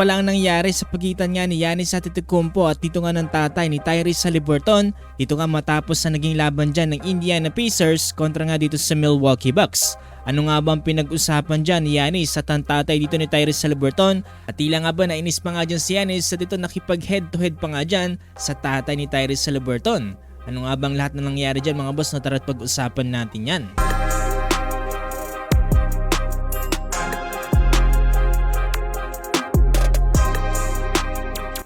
pala ang nangyari sa pagitan nga ni Giannis Antetokounmpo at dito nga ng tatay ni Tyrese Haliburton. Dito nga matapos na naging laban dyan ng Indiana Pacers kontra nga dito sa Milwaukee Bucks. Ano nga ba ang pinag-usapan dyan ni Giannis at ang tatay dito ni Tyrese Haliburton? At tila nga ba nainis pa nga dyan si Giannis at dito nakipag head to head pa nga dyan sa tatay ni Tyrese Haliburton. Ano nga bang lahat na nangyari dyan mga boss? No, tara't pag-usapan natin yan.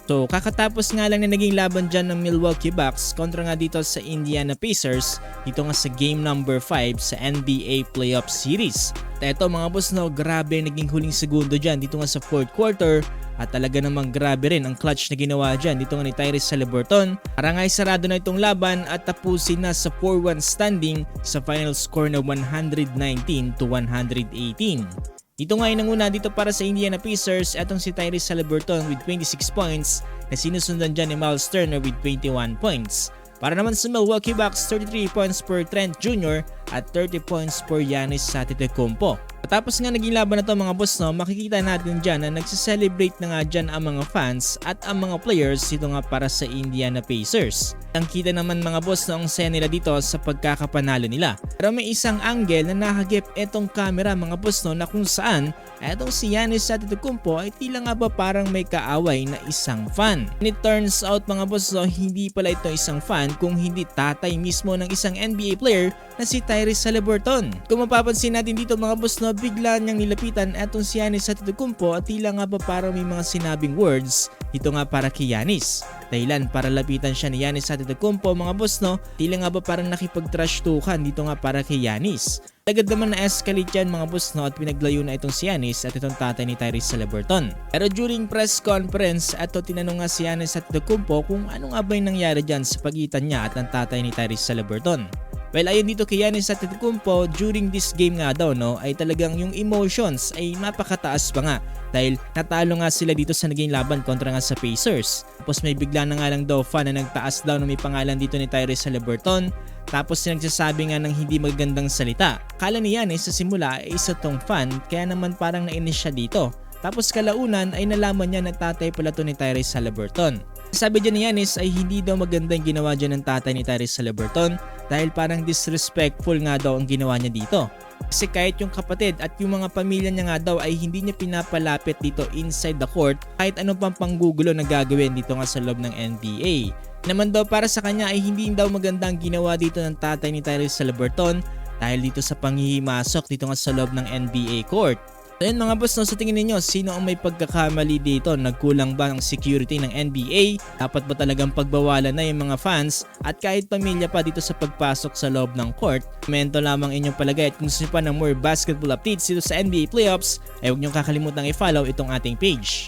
So kakatapos nga lang na naging laban dyan ng Milwaukee Bucks kontra nga dito sa Indiana Pacers dito nga sa game number 5 sa NBA Playoff Series. At eto mga boss no, grabe naging huling segundo dyan dito nga sa 4th quarter at talaga namang grabe rin ang clutch na ginawa dyan dito nga ni Tyrese Haliburton. Para nga sarado na itong laban at tapusin na sa 4-1 standing sa final score na 119-118. Dito nga ay nanguna dito para sa Indiana Pacers etong si Tyrese Haliburton with 26 points na sinusundan dyan ni Miles Turner with 21 points. Para naman sa Milwaukee Bucks, 33 points per Trent Jr. at 30 points per Giannis Antetokounmpo. Tapos nga naging laban na to mga boss no, makikita natin dyan na nagsiselebrate na nga dyan ang mga fans at ang mga players dito nga para sa Indiana Pacers. Ang kita naman mga boss no, ang saya nila dito sa pagkakapanalo nila. Pero may isang angle na nakagip etong camera mga boss no, na kung saan etong si Giannis Antetokounmpo ay tila nga ba parang may kaaway na isang fan. And it turns out mga boss no, hindi pala ito isang fan kung hindi tatay mismo ng isang NBA player na si Tyrese Haliburton. Kung mapapansin natin dito mga boss no, bigla niyang nilapitan etong si Giannis Antetokounmpo at tila nga ba parang may mga sinabing words dito nga para kay Giannis. Dahilan para lapitan siya ni Giannis Antetokounmpo mga boss no, tila nga ba parang nakipag-trash talkan dito nga para kay Giannis. Agad naman na-escalate yan mga boss no at pinaglayo na itong si Giannis at itong tatay ni Tyrese Haliburton. Pero during press conference eto tinanong nga si Giannis Antetokounmpo kung ano nga ba yung nangyari dyan sa pagitan niya at ang tatay ni Tyrese Haliburton. Well, ayon dito kay Giannis Antetokounmpo, during this game nga daw no, ay talagang yung emotions ay napakataas pa nga dahil natalo nga sila dito sa naging laban kontra nga sa Pacers. Tapos may bigla na nga lang daw fan na nagtaas daw na may pangalan dito ni Tyrese Haliburton. Tapos nagsasabi nga ng hindi magandang salita. Kala ni Giannis sa simula ay isa tong fan kaya naman parang nainis siya dito. Tapos kalaunan ay nalaman niya na tatay pala to ni Tyrese Haliburton. Sabi dyan ni Giannis ay hindi daw maganda yung ginawa dyan ng tatay ni Tyrese Haliburton dahil parang disrespectful nga daw ang ginawa niya dito. Kasi kahit yung kapatid at yung mga pamilya niya nga daw ay hindi niya pinapalapit dito inside the court kahit anong pang panggugulo na gagawin dito nga sa loob ng NBA. Naman daw para sa kanya ay hindi daw maganda ang ginawa dito ng tatay ni Tyrese Haliburton dahil dito sa panghihimasok dito nga sa loob ng NBA court. Ayun mga boss, no, sa tingin ninyo, sino ang may pagkakamali dito? Nagkulang ba ang security ng NBA? Dapat ba talagang pagbawalan na yung mga fans? At kahit pamilya pa dito sa pagpasok sa loob ng court? Komento lamang inyong palagay at kung gusto nyo pa ng more basketball updates dito sa NBA playoffs, ay huwag nyo kakalimutang i-follow itong ating page.